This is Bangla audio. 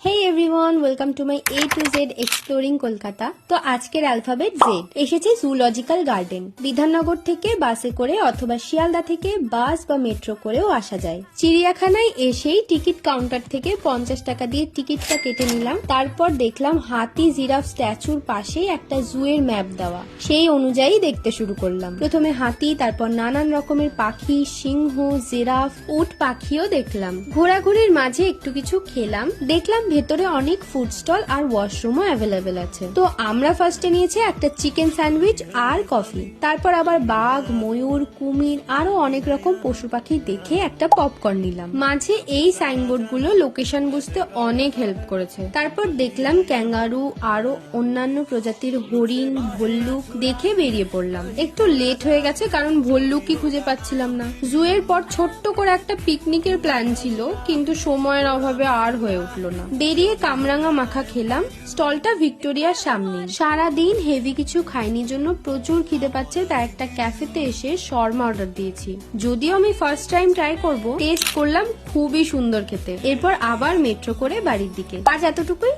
Hey everyone, welcome to my A to Z Exploring Kolkata। তো আজকের অ্যালফাবেট জেড। এসেছি জুলজিক্যাল গার্ডেন। বিধাননগর থেকে বাসে করে অথবা শিয়ালদা থেকে বাস বা মেট্রো করেও আসা যায়। চিড়িয়াখানায় এসেই টিকিট কাউন্টার থেকে 50 টাকা দিয়ে টিকিটটা কেটে নিলাম। তারপর দেখলাম হাতি জিরাফ স্ট্যাচুর পাশেই একটা জুয়ের ম্যাপ দেওয়া, সেই অনুযায়ী দেখতে শুরু করলাম। প্রথমে হাতি, তারপর নানান রকমের পাখি, সিংহ, জিরাফ, উট পাখিও দেখলাম। ঘোরাঘুরির মাঝে একটু কিছু খেলাম। দেখলাম ভেতরে অনেক ফুড স্টল আর ওয়াশরুমও অ্যাভেলেবেল আছে। তো আমরা ফার্স্টে নিয়েছি একটা চিকেন স্যান্ডউইচ আর কফি। তারপর আবার বাঘ, ময়ূর, কুমির আরো অনেক রকম পশু পাখি দেখে একটা পপকর্ন নিলাম। মাঝে এই সাইনবোর্ড গুলো লোকেশন বুঝতে অনেক হেল্প করেছে। তারপর দেখলাম ক্যাঙ্গারু আরো অন্যান্য প্রজাতির হরিণ, ভল্লুক দেখে বেরিয়ে পড়লাম। একটু লেট হয়ে গেছে কারণ ভল্লুকই খুঁজে পাচ্ছিলাম না। জুয়ের পর ছোট্ট করে একটা পিকনিকের প্ল্যান ছিল, কিন্তু সময়ের অভাবে আর হয়ে উঠলো না। বেরিয়ে কামরাঙা মাখা খেলাম। স্টলটা ভিক্টোরিয়ার সামনে। সারাদিন হেভি কিছু খাইনি জন্য প্রচুর খিদে পাচ্ছে, তাই একটা ক্যাফেতে এসে শর্মা অর্ডার দিয়েছি। যদিও আমি ফার্স্ট টাইম ট্রাই করব, টেস্ট করলাম খুবই সুন্দর খেতে। এরপর আবার মেট্রো করে বাড়ির দিকে। আজ এতটুকুই।